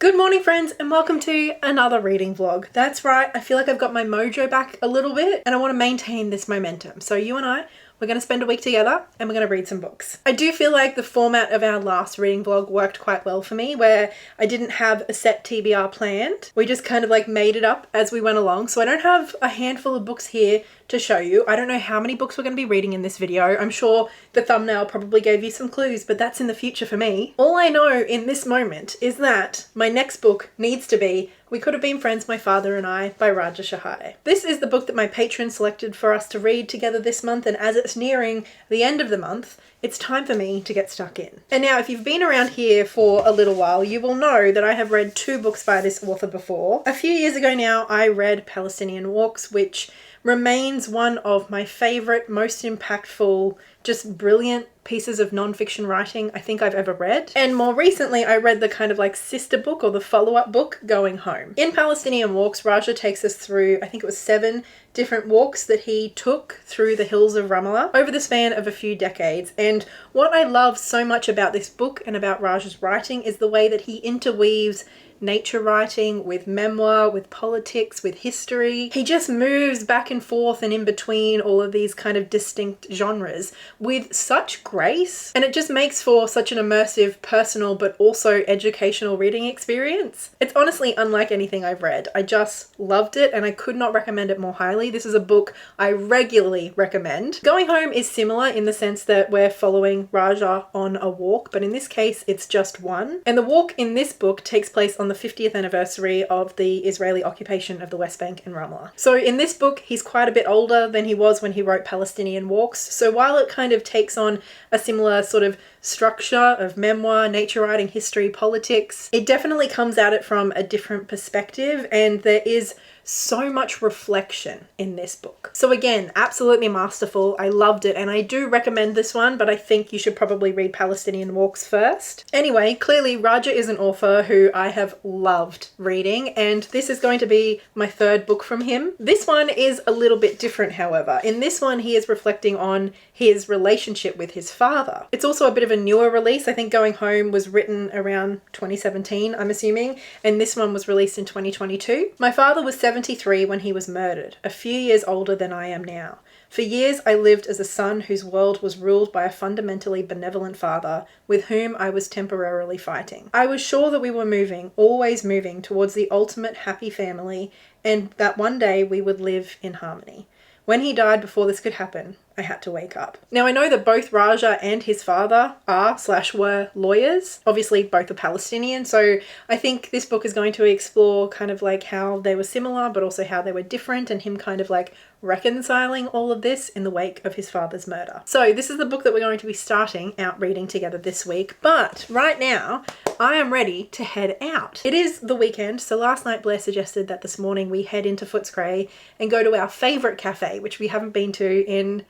Good morning friends and welcome to another reading vlog. That's right, I feel like I've got my mojo back a little bit and I want to maintain this momentum. So you and I, we're going to spend a week together and we're going to read some books. I do feel like the format of our last reading vlog worked quite well for me, where I didn't have a set TBR planned. We just kind of like made it up as we went along. So I don't have a handful of books here to show you. I don't know how many books we're going to be reading in this video. I'm sure the thumbnail probably gave you some clues, but that's in the future for me. All I know in this moment is that my next book needs to be We Could Have Been Friends, My Father and I by Raja Shehadeh. This is the book that my patron selected for us to read together this month, and as it's nearing the end of the month, it's time for me to get stuck in. And now if you've been around here for a little while, you will know that I have read 2 books by this author before. A few years ago now, I read Palestinian Walks, which remains one of my favorite, most impactful, just brilliant pieces of non-fiction writing I think I've ever read. And more recently, I read the kind of like sister book or the follow-up book, Going Home. In Palestinian Walks, Raja takes us through, I think it was 7 different walks that he took through the hills of Ramallah over the span of a few decades. And what I love so much about this book and about Raja's writing is the way that he interweaves nature writing with memoir, with politics, with history. He just moves back and forth and in between all of these kind of distinct genres with such grace, and it just makes for such an immersive, personal, but also educational reading experience. It's honestly unlike anything I've read. I just loved it and I could not recommend it more highly. This is a book I regularly recommend. Going Home is similar in the sense that we're following Raja on a walk, but in this case it's just one. And the walk in this book takes place on the 50th anniversary of the Israeli occupation of the West Bank and Ramallah. So in this book, he's quite a bit older than he was when he wrote Palestinian Walks. So while it kind of takes on a similar sort of structure of memoir, nature writing, history, politics, it definitely comes at it from a different perspective, and there is so much reflection in this book. So again, absolutely masterful. I loved it and I do recommend this one, but I think you should probably read Palestinian Walks first. Anyway, clearly Raja is an author who I have loved reading, and this is going to be my 3rd book from him. This one is a little bit different, however. In this one, he is reflecting on his relationship with his father. It's also a bit of a newer release. I think Going Home was written around 2017, I'm assuming, and this one was released in 2022. My father was 73 when he was murdered, a few years older than I am now. For years, I lived as a son whose world was ruled by a fundamentally benevolent father with whom I was temporarily fighting. I was sure that we were moving, always moving, towards the ultimate happy family, and that one day we would live in harmony. When he died before this could happen, I had to wake up. Now, I know that both Raja and his father were lawyers. Obviously, both are Palestinian. So I think this book is going to explore kind of like how they were similar, but also how they were different, and him kind of like reconciling all of this in the wake of his father's murder. So this is the book that we're going to be starting out reading together this week. But right now, I am ready to head out. It is the weekend. So last night, Blair suggested that this morning we head into Footscray and go to our favorite cafe, which we haven't been to in,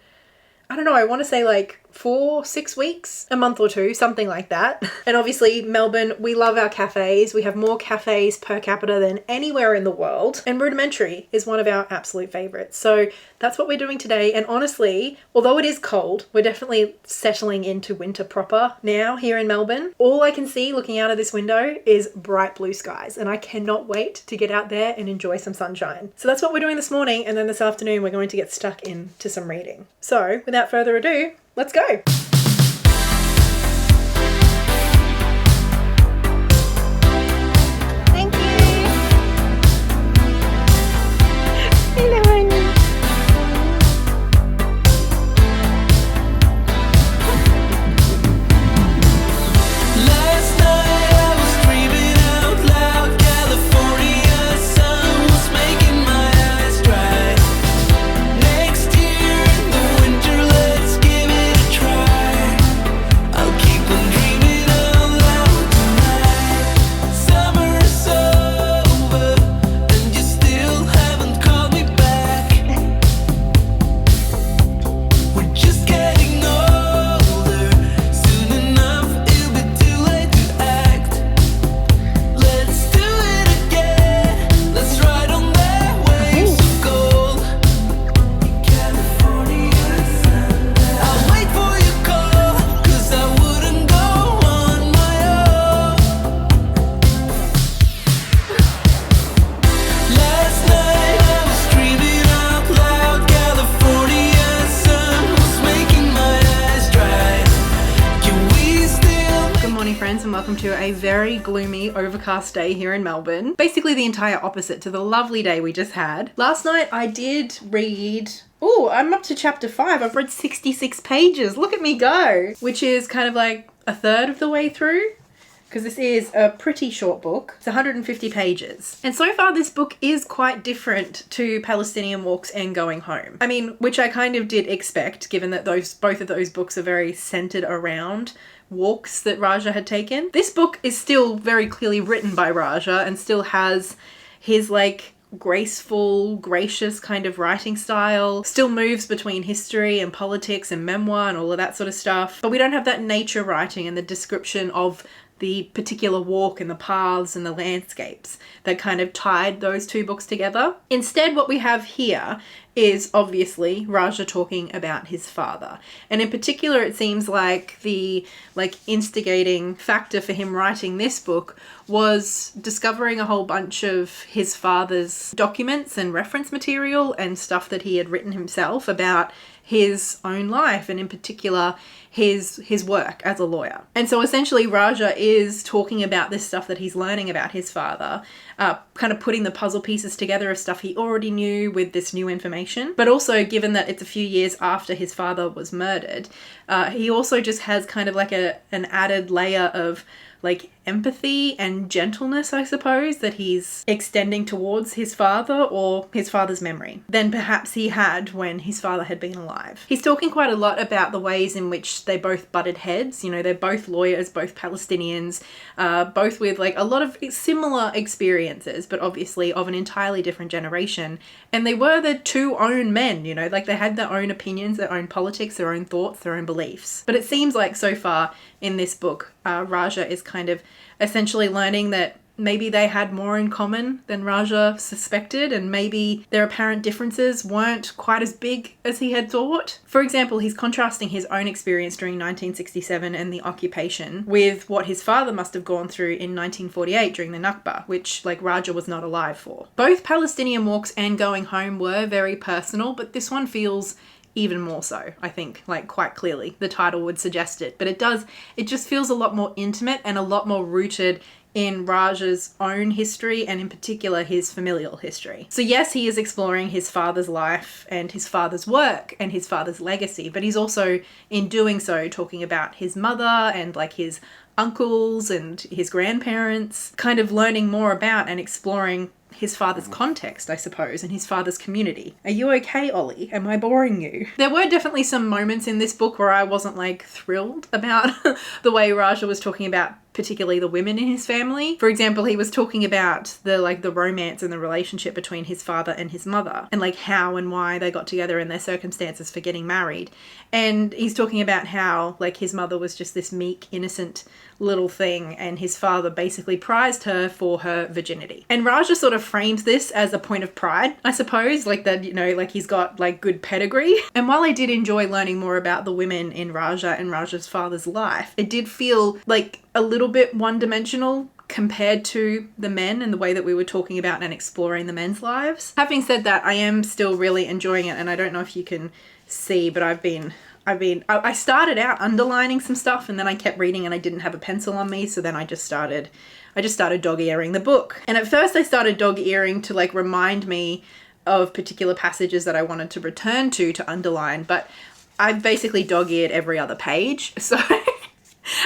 I don't know, I want to say like 4-6 weeks, a month or 2, something like that. And obviously Melbourne, we love our cafes. We have more cafes per capita than anywhere in the world. And Rudimentary is one of our absolute favorites. So that's what we're doing today. And honestly, although it is cold, we're definitely settling into winter proper now here in Melbourne. All I can see looking out of this window is bright blue skies, and I cannot wait to get out there and enjoy some sunshine. So that's what we're doing this morning. And then this afternoon, we're going to get stuck into some reading. So without further ado, let's go. Thank you. Hello, honey. Last night I was dreaming out loud. California sun was making my eyes dry. Next year in the winter, let's give it a try. welcome to a very gloomy, overcast day here in Melbourne. Basically the entire opposite to the lovely day we just had. Last night I did read... Oh, I'm up to chapter 5. I've read 66 pages. Look at me go! Which is kind of like a third of the way through, because this is a pretty short book. It's 150 pages. And so far this book is quite different to Palestinian Walks and Going Home. I mean, which I kind of did expect, given that both of those books are very centered around walks that Raja had taken. This book is still very clearly written by Raja and still has his like graceful, gracious kind of writing style, still moves between history and politics and memoir and all of that sort of stuff. But we don't have that nature writing and the description of the particular walk and the paths and the landscapes that kind of tied those two books together. Instead, what we have here is obviously Raja talking about his father. And in particular, it seems like the instigating factor for him writing this book was discovering a whole bunch of his father's documents and reference material and stuff that he had written himself about his own life, and in particular his work as a lawyer. And so essentially Raja is talking about this stuff that he's learning about his father, kind of putting the puzzle pieces together of stuff he already knew with this new information. But also, given that it's a few years after his father was murdered, he also just has kind of like an added layer of like empathy and gentleness, I suppose, that he's extending towards his father or his father's memory than perhaps he had when his father had been alive. He's talking quite a lot about the ways in which they both butted heads. You know, they're both lawyers, both Palestinians, both with like a lot of similar experiences, but obviously of an entirely different generation. And they were the two own men, you know, like they had their own opinions, their own politics, their own thoughts, their own beliefs. But it seems like so far in this book, Raja is kind of essentially learning that maybe they had more in common than Raja suspected, and maybe their apparent differences weren't quite as big as he had thought. For example, he's contrasting his own experience during 1967 and the occupation with what his father must have gone through in 1948 during the Nakba, which like Raja was not alive for. Both Palestinian Walks and Going Home were very personal, but this one feels even more so, I think, like quite clearly. The title would suggest it, but it just feels a lot more intimate and a lot more rooted in Raja's own history and in particular his familial history. So yes, he is exploring his father's life and his father's work and his father's legacy, but he's also in doing so talking about his mother and like his uncles and his grandparents, kind of learning more about and exploring his father's context, I suppose, and his father's community. Are you okay, Ollie? Am I boring you? There were definitely some moments in this book where I wasn't like thrilled about the way Raja was talking about particularly the women in his family. For example, he was talking about the romance and the relationship between his father and his mother and like how and why they got together and their circumstances for getting married. And he's talking about how like his mother was just this meek, innocent little thing and his father basically prized her for her virginity. And Raja sort of frames this as a point of pride, I suppose, like that, you know, like he's got like good pedigree. And while I did enjoy learning more about the women in Raja and Raja's father's life, it did feel like a little bit one-dimensional compared to the men and the way that we were talking about and exploring the men's lives. Having said that, I am still really enjoying it, and I don't know if you can see, but I started out underlining some stuff and then I kept reading and I didn't have a pencil on me, so then I just started dog-earing the book. And at first I started dog-earing to like remind me of particular passages that I wanted to return to underline, but I've basically dog-eared every other page, so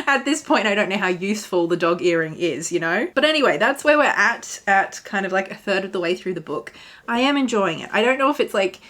at this point, I don't know how useful the dog earring is, you know? But anyway, that's where we're at kind of like a third of the way through the book. I am enjoying it. I don't know if it's like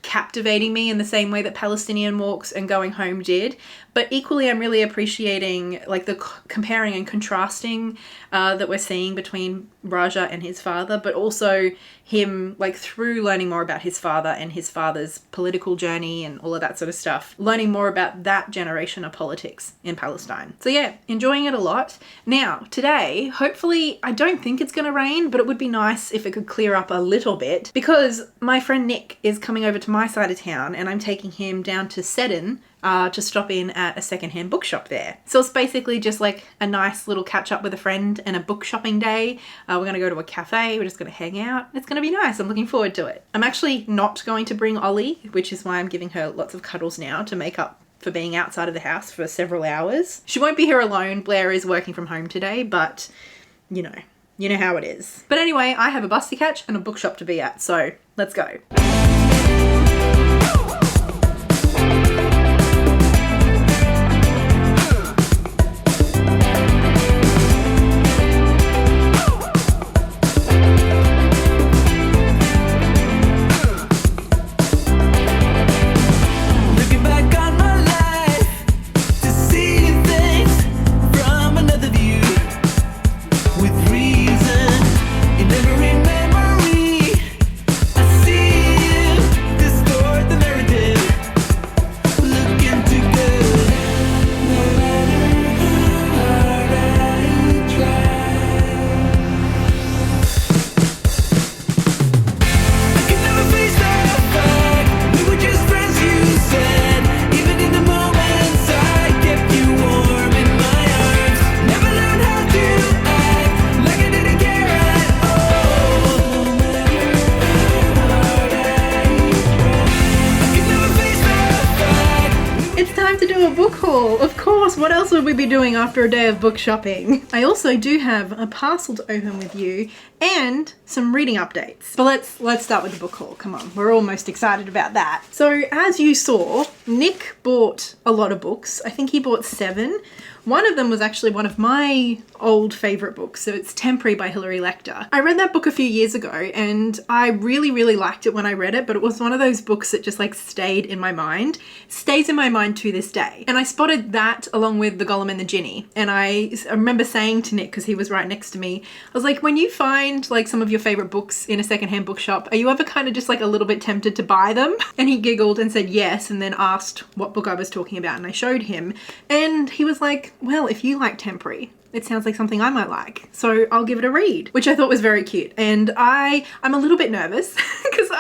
captivating me in the same way that Palestinian Walks and Going Home did, but equally I'm really appreciating like the comparing and contrasting that we're seeing between Raja and his father, but also him like through learning more about his father and his father's political journey and all of that sort of stuff, learning more about that generation of politics in Palestine. So yeah, enjoying it a lot. Now today, hopefully, I don't think it's gonna rain, but it would be nice if it could clear up a little bit because my friend Nick is coming over to my side of town and I'm taking him down to Seddon to stop in at a secondhand bookshop there. So it's basically just like a nice little catch up with a friend and a book shopping day. We're going to go to a cafe. We're just going to hang out. It's going to be nice. I'm looking forward to it. I'm actually not going to bring Ollie, which is why I'm giving her lots of cuddles now to make up for being outside of the house for several hours. She won't be here alone. Blair is working from home today, but you know how it is. But anyway, I have a bus to catch and a bookshop to be at, so let's go. Looking back on my life to see things from another view, with reason in every memory. I see you distort the narrative, looking too good. No matter how hard I try, I could never face the fact we were just friends, you said. Even in the moments I kept you warm in my arms. Never learned how to act like I didn't care at all. No matter how hard I could never face the fact. It's time to do a book haul. Of course, what else would we be doing after a day of book shopping? I also do have a parcel to open with you and some reading updates. But let's start with the book haul. Come on, we're almost excited about that. So as you saw, Nick bought a lot of books. I think he bought 7. One of them was actually one of my old favourite books, so it's Temporary by Hilary Lecter. I read that book a few years ago and I really, really liked it when I read it, but it was one of those books that just like stayed in my mind, stays in my mind to this day. And I spotted that along with The Golem and the Ginny. And I remember saying to Nick, because he was right next to me, I was like, when you find like some of your favourite books in a secondhand bookshop, are you ever kind of just like a little bit tempted to buy them? And he giggled and said yes, and then asked what book I was talking about, and I showed him. And he was like, well, if you like Temporary, it sounds like something I might like, so I'll give it a read, which I thought was very cute. And I'm a little bit nervous because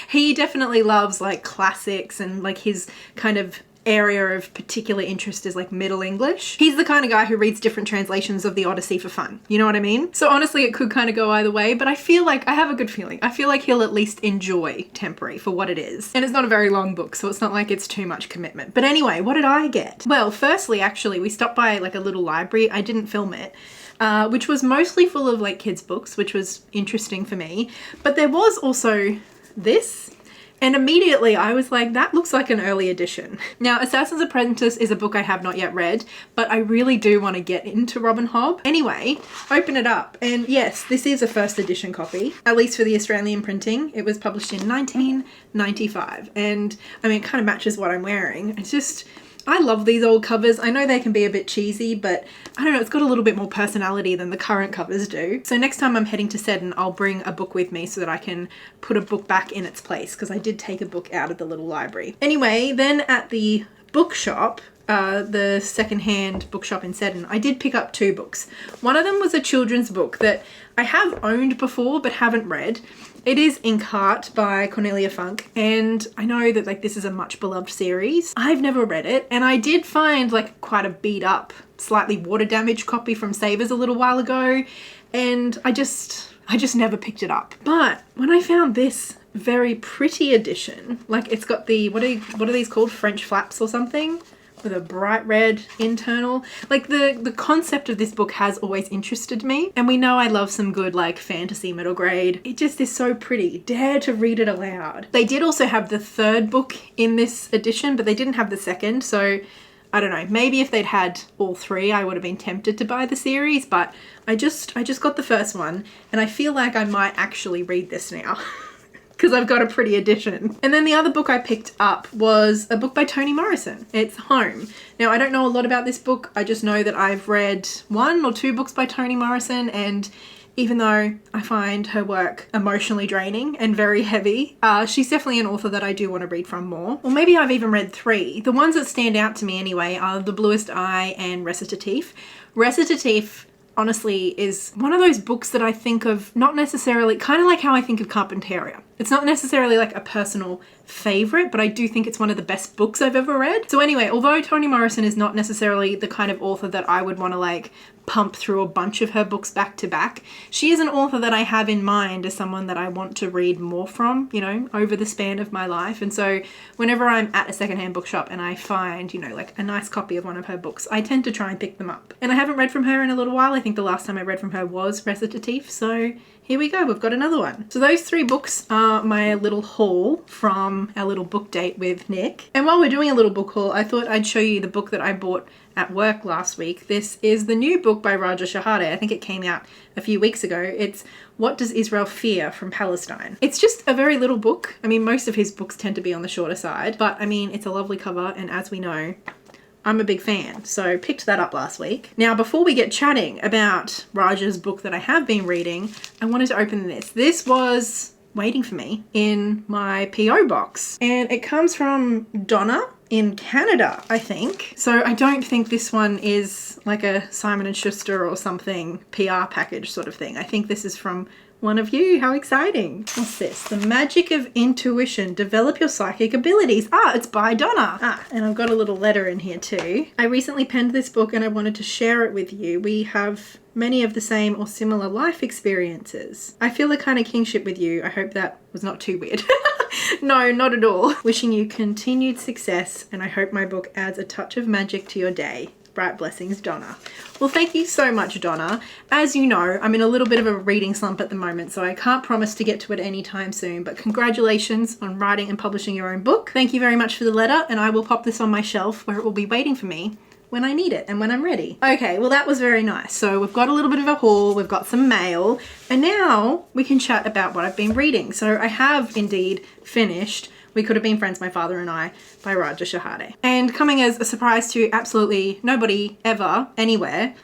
he definitely loves like classics, and like his kind of area of particular interest is like Middle English. He's the kind of guy who reads different translations of the Odyssey for fun. You know what I mean? So honestly, it could kind of go either way, but I feel like I have a good feeling. I feel like he'll at least enjoy Temporary for what it is. And it's not a very long book, so it's not like it's too much commitment. But anyway, what did I get? Well, firstly, actually, we stopped by like a little library. I didn't film it. Which was mostly full of like kids' books, which was interesting for me. But there was also this. And immediately I was like, that looks like an early edition. Now, Assassin's Apprentice is a book I have not yet read, but I really do want to get into Robin Hobb. Anyway, open it up. And yes, this is a first edition copy, at least for the Australian printing. It was published in 1995. And I mean, it kind of matches what I'm wearing. It's just, I love these old covers. I know they can be a bit cheesy, but I don't know, it's got a little bit more personality than the current covers do. So next time I'm heading to Seddon, I'll bring a book with me so that I can put a book back in its place, because I did take a book out of the little library. Anyway, then at the bookshop, the secondhand bookshop in Seddon, I did pick up 2 books. One of them was a children's book that I have owned before but haven't read. It is Inkheart by Cornelia Funk, and I know that like this is a much beloved series. I've never read it, and I did find like quite a beat up, slightly water damaged copy from Savers a little while ago, and I just never picked it up. But when I found this very pretty edition, like it's got the, what are these called? French flaps or something? With a bright red internal. Like the concept of this book has always interested me, and we know I love some good like fantasy middle grade. It just is so pretty. Dare to read it aloud. They did also have the 3rd book in this edition, but they didn't have the 2nd, so I don't know, maybe if they'd had all 3 I would have been tempted to buy the series, but I just got the first one, and I feel like I might actually read this now. Because I've got a pretty edition. And then the other book I picked up was a book by Toni Morrison. It's Home. Now, I don't know a lot about this book. I just know that I've read 1 or 2 books by Toni Morrison, and even though I find her work emotionally draining and very heavy, she's definitely an author that I do want to read from more. Or maybe I've even read 3. The ones that stand out to me anyway are The Bluest Eye and Recitative. Recitative honestly is one of those books that I think of not necessarily, kind of like how I think of Carpentaria. It's not necessarily like a personal favorite, but I do think it's one of the best books I've ever read. So anyway, although Toni Morrison is not necessarily the kind of author that I would want to like pump through a bunch of her books back to back, she is an author that I have in mind as someone that I want to read more from, you know, over the span of my life. And so whenever I'm at a secondhand bookshop and I find, you know, like a nice copy of one of her books, I tend to try and pick them up. And I haven't read from her in a little while. I think the last time I read from her was Recitative. So here we go, we've got another one. So those 3 books are my little haul from our little book date with Nick. And while we're doing a little book haul, I thought I'd show you the book that I bought at work last week. This is the new book by Raja Shehadeh. I think it came out a few weeks ago. It's What Does Israel Fear from Palestine. It's just a very little book. I mean, most of his books tend to be on the shorter side, but I mean, it's a lovely cover, and as we know, I'm a big fan, so picked that up last week. Now, before we get chatting about Raja's book that I have been reading, I wanted to open this. This was waiting for me in my PO box, and it comes from Donna in Canada, I think. So I don't think this one is like a Simon & Schuster or something PR package sort of thing. I think this is from one of you. How exciting. What's this? The Magic of Intuition. Develop your psychic abilities. It's by Donna. And I've got a little letter in here too. I recently penned this book and I wanted to share it with you. We have many of the same or similar life experiences. I feel a kind of kinship with you. I hope that was not too weird. No, not at all. Wishing you continued success, and I hope my book adds a touch of magic to your day. Bright blessings, Donna. Well, thank you so much, Donna. As you know, I'm in a little bit of a reading slump at the moment, so I can't promise to get to it anytime soon, but congratulations on writing and publishing your own book. Thank you very much for the letter, and I will pop this on my shelf where it will be waiting for me when I need it and when I'm ready. Okay, well, that was very nice. So we've got a little bit of a haul, we've got some mail, and now we can chat about what I've been reading. So I have indeed finished We Could Have Been Friends, My Father and I by Raja Shehadeh. And coming as a surprise to absolutely nobody ever, anywhere,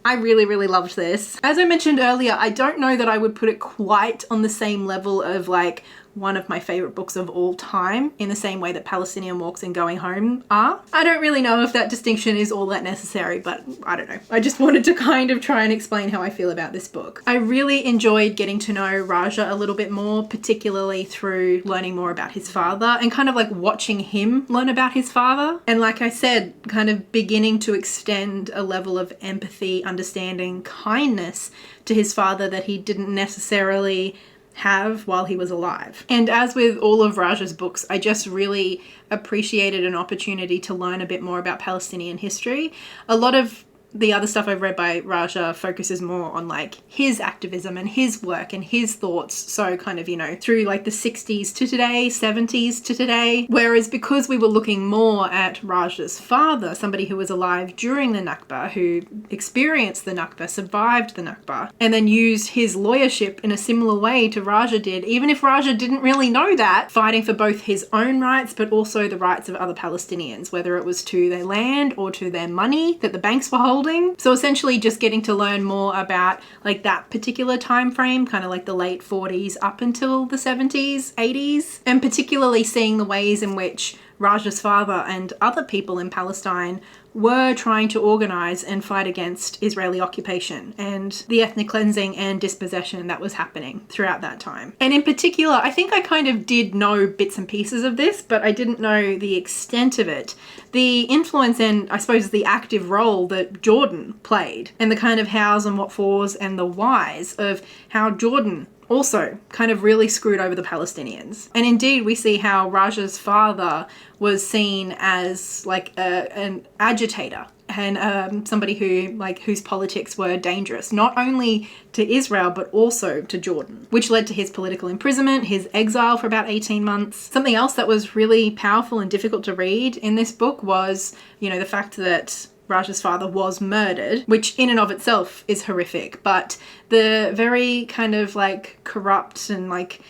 I really, really loved this. As I mentioned earlier, I don't know that I would put it quite on the same level of like one of my favorite books of all time in the same way that Palestinian Walks and Going Home are. I don't really know if that distinction is all that necessary, but I don't know. I just wanted to kind of try and explain how I feel about this book. I really enjoyed getting to know Raja a little bit more, particularly through learning more about his father and kind of like watching him learn about his father. And like I said, kind of beginning to extend a level of empathy, understanding, kindness to his father that he didn't necessarily have while he was alive. And as with all of Raja's books, I just really appreciated an opportunity to learn a bit more about Palestinian history. A lot of the other stuff I've read by Raja focuses more on like his activism and his work and his thoughts. So kind of, you know, through like the 60s to today, 70s to today. Whereas because we were looking more at Raja's father, somebody who was alive during the Nakba, who experienced the Nakba, survived the Nakba, and then used his lawyership in a similar way to Raja did, even if Raja didn't really know that, fighting for both his own rights, but also the rights of other Palestinians, whether it was to their land or to their money that the banks were holding. So essentially just getting to learn more about like that particular time frame, kind of like the late 40s up until the 70s, 80s, and particularly seeing the ways in which Raja's father and other people in Palestine were trying to organize and fight against Israeli occupation and the ethnic cleansing and dispossession that was happening throughout that time. And in particular, I think I kind of did know bits and pieces of this, but I didn't know the extent of it. The influence and I suppose the active role that Jordan played and the kind of hows and what fors and the whys of how Jordan also kind of really screwed over the Palestinians. And indeed, we see how Raja's father was seen as like an agitator and somebody who whose politics were dangerous, not only to Israel, but also to Jordan, which led to his political imprisonment, his exile for about 18 months. Something else that was really powerful and difficult to read in this book was, you know, the fact that Raja's father was murdered, which in and of itself is horrific, but the very kind of like corrupt and like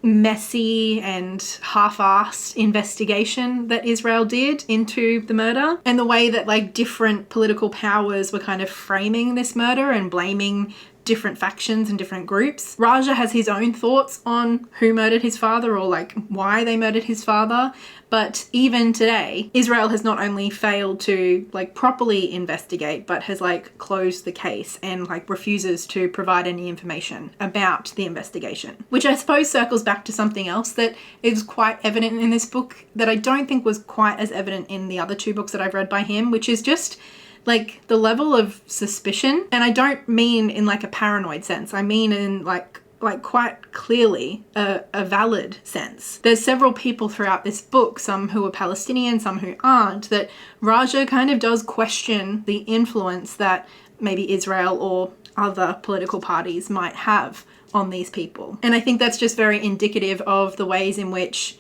messy and half-assed investigation that Israel did into the murder and the way that like different political powers were kind of framing this murder and blaming different factions and different groups. Raja has his own thoughts on who murdered his father or like why they murdered his father. But even today, Israel has not only failed to like properly investigate, but has like closed the case and like refuses to provide any information about the investigation. Which I suppose circles back to something else that is quite evident in this book that I don't think was quite as evident in the other two books that I've read by him, which is just like the level of suspicion. And I don't mean in like a paranoid sense. I mean in like quite clearly a valid sense. There's several people throughout this book, some who are Palestinian, some who aren't, that Raja kind of does question the influence that maybe Israel or other political parties might have on these people. And I think that's just very indicative of the ways in which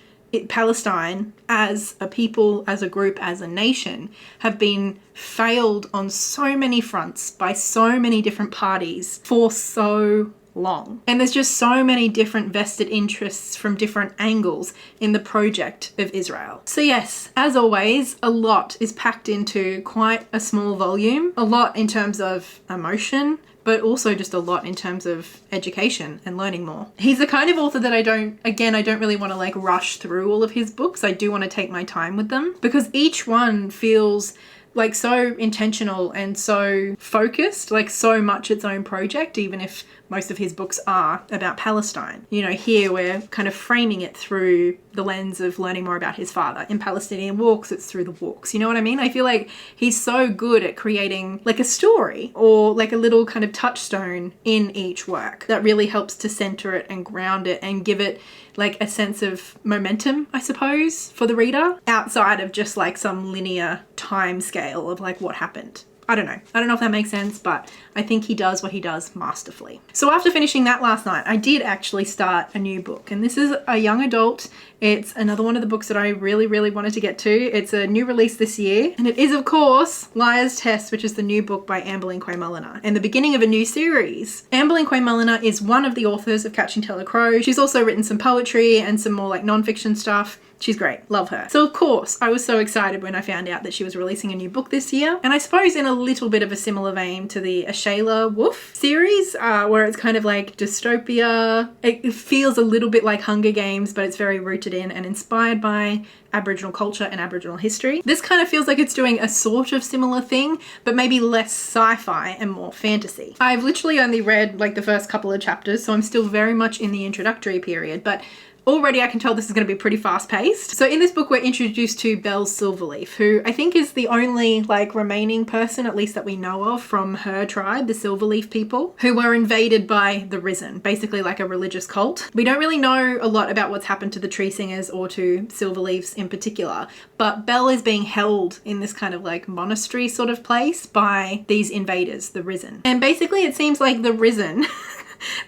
Palestine as a people, as a group, as a nation have been failed on so many fronts by so many different parties for so long. And there's just so many different vested interests from different angles in the project of Israel. So yes, as always, a lot is packed into quite a small volume, a lot in terms of emotion, but also just a lot in terms of education and learning more. He's the kind of author that I don't really want to like rush through all of his books. I do want to take my time with them because each one feels like so intentional and so focused, like so much its own project, even if most of his books are about Palestine. You know, here we're kind of framing it through the lens of learning more about his father. In Palestinian Walks, it's through the walks. You know what I mean? I feel like he's so good at creating like a story or like a little kind of touchstone in each work that really helps to center it and ground it and give it like a sense of momentum, I suppose, for the reader outside of just like some linear time scale of like what happened. I don't know if that makes sense, but I think he does what he does masterfully. So after finishing that last night, I did actually start a new book, and this is a young adult. It's another one of the books that I really, really wanted to get to. It's a new release this year, and it is, of course, Liar's Test, which is the new book by Amberlynn Quay-Mulliner, and the beginning of a new series. Amberlynn Quay-Mulliner is one of the authors of Catching Taylor Crow. She's also written some poetry and some more like non-fiction stuff. She's great. Love her. So of course, I was so excited when I found out that she was releasing a new book this year. And I suppose in a little bit of a similar vein to the Ashayla Wolf series, where it's kind of like dystopia. It feels a little bit like Hunger Games, but it's very rooted in and inspired by Aboriginal culture and Aboriginal history. This kind of feels like it's doing a sort of similar thing, but maybe less sci-fi and more fantasy. I've literally only read like the first couple of chapters, so I'm still very much in the introductory period, but already I can tell this is going to be pretty fast paced. So in this book, we're introduced to Belle Silverleaf, who I think is the only like remaining person, at least that we know of, from her tribe, the Silverleaf people, who were invaded by the Risen, basically like a religious cult. We don't really know a lot about what's happened to the Tree Singers or to Silverleafs in particular, but Belle is being held in this kind of like monastery sort of place by these invaders, the Risen. And basically it seems like the Risen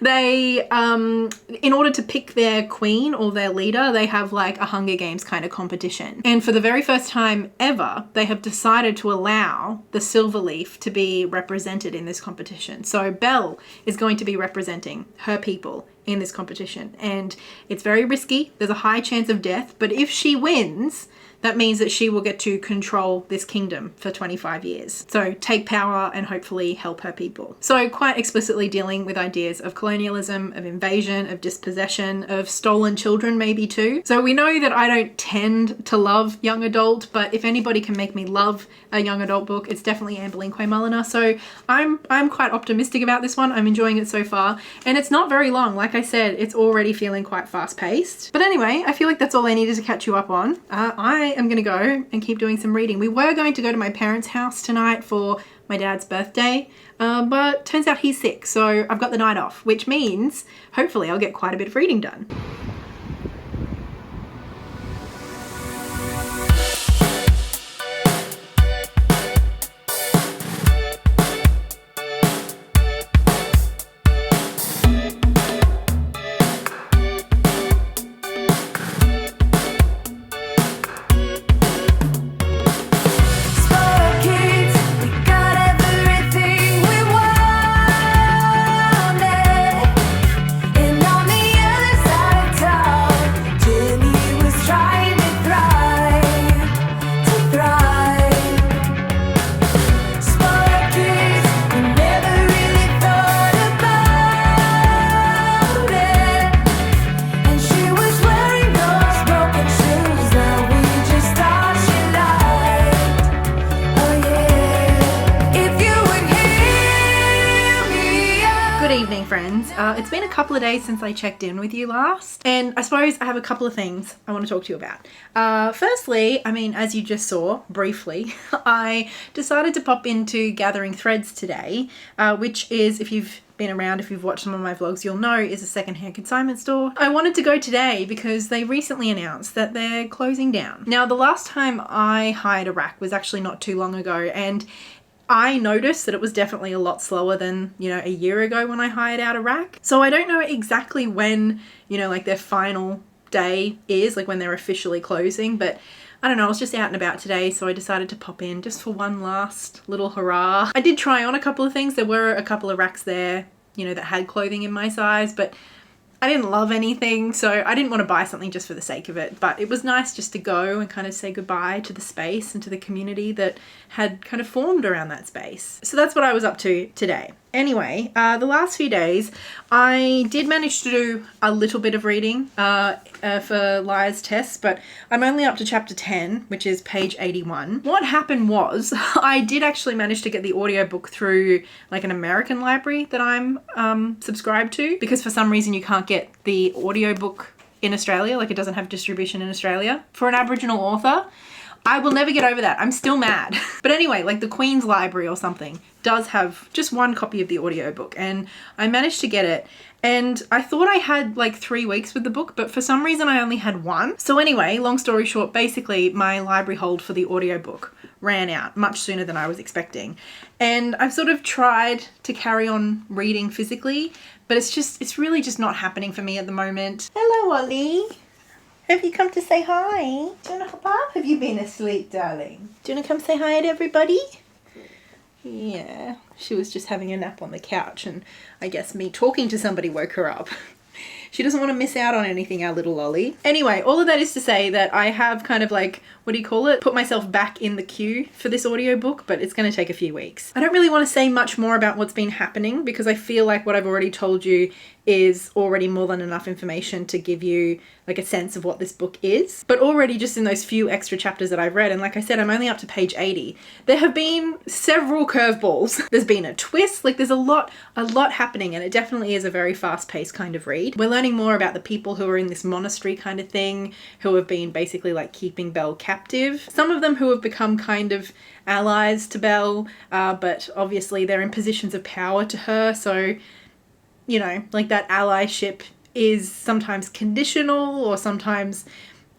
they in order to pick their queen or their leader, they have like a Hunger Games kind of competition, and for the very first time ever they have decided to allow the Silverleaf to be represented in this competition. So Belle is going to be representing her people in this competition, and it's very risky. There's a high chance of death, but if she wins, that means that she will get to control this kingdom for 25 years. So take power and hopefully help her people. So quite explicitly dealing with ideas of colonialism, of invasion, of dispossession, of stolen children maybe too. So we know that I don't tend to love young adult, but if anybody can make me love a young adult book, it's definitely Amberlynn Quay-Mulliner. So I'm quite optimistic about this one. I'm enjoying it so far, and it's not very long. Like I said, it's already feeling quite fast paced. But anyway, I feel like that's all I needed to catch you up on. I am going to go and keep doing some reading. We were going to go to my parents' house tonight for my dad's birthday, but turns out he's sick, so I've got the night off, which means hopefully I'll get quite a bit of reading done. And on the other side a couple of days since I checked in with you last, and I suppose I have a couple of things I want to talk to you about. Firstly, I mean, as you just saw briefly, I decided to pop into Gathering Threads today, which is, if you've been around, if you've watched some of my vlogs, you'll know is a secondhand consignment store. I wanted to go today because they recently announced that they're closing down. Now, the last time I hired a rack was actually not too long ago, and I noticed that it was definitely a lot slower than, you know, a year ago when I hired out a rack. So I don't know exactly when, you know, like their final day is, like when they're officially closing, but I don't know, I was just out and about today, so I decided to pop in just for one last little hurrah. I did try on a couple of things. There were a couple of racks there, you know, that had clothing in my size, but I didn't love anything, so I didn't want to buy something just for the sake of it. But it was nice just to go and kind of say goodbye to the space and to the community that had kind of formed around that space. So that's what I was up to today. Anyway, the last few days, I did manage to do a little bit of reading for Liar's tests, but I'm only up to chapter 10, which is page 81. What happened was, I did actually manage to get the audiobook through like an American library that I'm subscribed to, because for some reason you can't get the audiobook in Australia, like it doesn't have distribution in Australia for an Aboriginal author. I will never get over that. I'm still mad. But anyway, like the Queen's Library or something does have just one copy of the audiobook, and I managed to get it. And I thought I had like 3 weeks with the book, but for some reason I only had one. So anyway, long story short, basically my library hold for the audiobook ran out much sooner than I was expecting. And I've sort of tried to carry on reading physically, but it's really just not happening for me at the moment. Hello, Ollie. Have you come to say hi? Do you want to hop up? Have you been asleep, darling? Do you want to come say hi to everybody? Yeah, she was just having a nap on the couch, and I guess me talking to somebody woke her up. She doesn't want to miss out on anything, our little lolly. Anyway, all of that is to say that I have kind of like, what do you call it? Put myself back in the queue for this audiobook, but it's going to take a few weeks. I don't really want to say much more about what's been happening because I feel like what I've already told you is already more than enough information to give you like a sense of what this book is. But already just in those few extra chapters that I've read, and like I said, I'm only up to page 80, there have been several curveballs. There's been a twist, like there's a lot happening, and it definitely is a very fast-paced kind of read. We're learning more about the people who are in this monastery kind of thing, who have been basically like keeping Belle captive. Some of them who have become kind of allies to Belle, but obviously they're in positions of power to her, so you know, like that allyship is sometimes conditional, or sometimes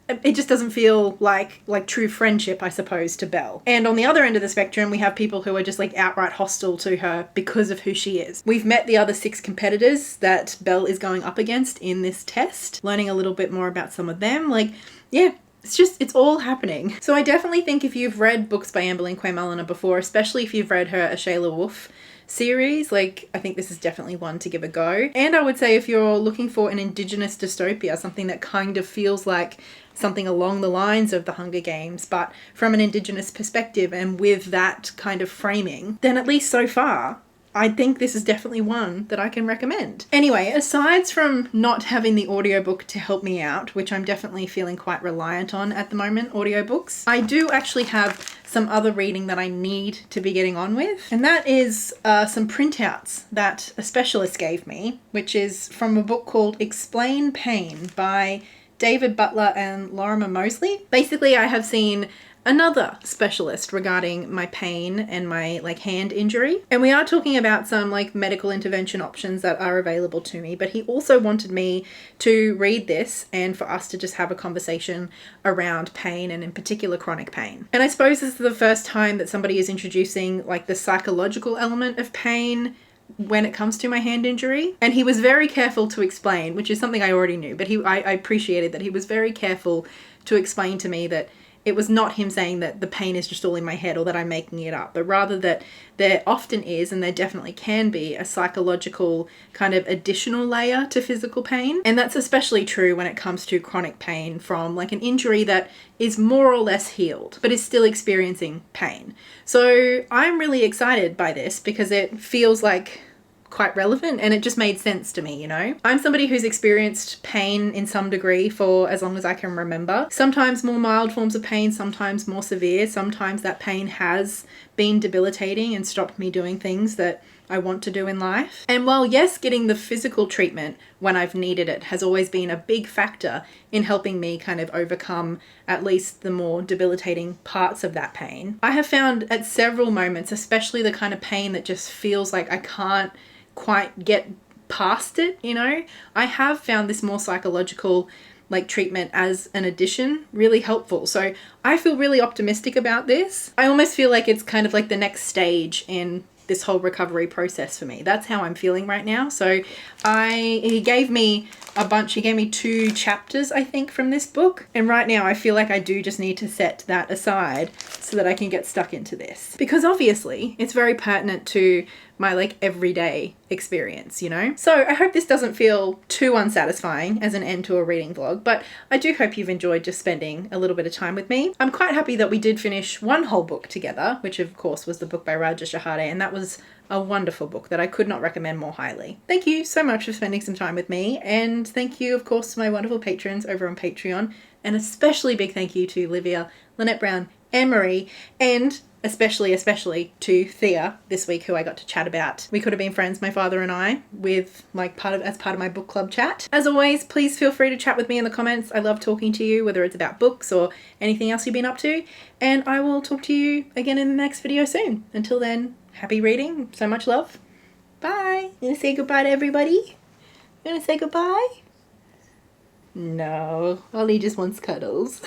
it just doesn't feel like true friendship, I suppose, to Belle. And on the other end of the spectrum, we have people who are just like outright hostile to her because of who she is. We've met the other 6 competitors that Belle is going up against in this test, learning a little bit more about some of them. Like, yeah, it's all happening. So I definitely think if you've read books by Amberlynn Quay-Mulliner before, especially if you've read her A Shayla Wolf series, like I think this is definitely one to give a go. And I would say if you're looking for an Indigenous dystopia, something that kind of feels like something along the lines of the Hunger Games, but from an Indigenous perspective and with that kind of framing, then at least so far, I think this is definitely one that I can recommend. Anyway, aside from not having the audiobook to help me out, which I'm definitely feeling quite reliant on at the moment, audiobooks, I do actually have some other reading that I need to be getting on with. And that is some printouts that a specialist gave me, which is from a book called Explain Pain by David Butler and Lorimer Mosley. Basically, I have seen another specialist regarding my pain and my like hand injury, and we are talking about some like medical intervention options that are available to me, but he also wanted me to read this and for us to just have a conversation around pain, and in particular chronic pain. And I suppose this is the first time that somebody is introducing like the psychological element of pain when it comes to my hand injury. And he was very careful to explain, which is something I already knew, but I appreciated that he was very careful to explain to me that it was not him saying that the pain is just all in my head or that I'm making it up, but rather that there often is, and there definitely can be, a psychological kind of additional layer to physical pain. And that's especially true when it comes to chronic pain from like an injury that is more or less healed, but is still experiencing pain. So I'm really excited by this because it feels like quite relevant, and it just made sense to me, you know? I'm somebody who's experienced pain in some degree for as long as I can remember. Sometimes more mild forms of pain, sometimes more severe. Sometimes that pain has been debilitating and stopped me doing things that I want to do in life. And while yes, getting the physical treatment when I've needed it has always been a big factor in helping me kind of overcome at least the more debilitating parts of that pain, I have found at several moments, especially the kind of pain that just feels like I can't quite get past it, you know, I have found this more psychological like treatment as an addition really helpful. So I feel really optimistic about this. I almost feel like it's kind of like the next stage in this whole recovery process for me. That's how I'm feeling right now. So he gave me a bunch, he gave me 2 chapters, I think, from this book. And right now I feel like I do just need to set that aside so that I can get stuck into this. Because obviously it's very pertinent to my like everyday experience, you know? So I hope this doesn't feel too unsatisfying as an end to a reading vlog, but I do hope you've enjoyed just spending a little bit of time with me. I'm quite happy that we did finish one whole book together, which of course was the book by Raja Shehadeh, and that was a wonderful book that I could not recommend more highly. Thank you so much for spending some time with me, and thank you of course to my wonderful patrons over on Patreon, and especially big thank you to Livia, Lynette Brown, Anne Marie, and especially to Thea this week, who I got to chat about We Could Have Been Friends, my father and I, with like as part of my book club chat. As always, please feel free to chat with me in the comments. I love talking to you, whether it's about books or anything else you've been up to, and I will talk to you again in the next video soon. Until then, happy reading, so much love, bye. You gonna say goodbye to everybody? You gonna say goodbye? No, Ollie just wants cuddles.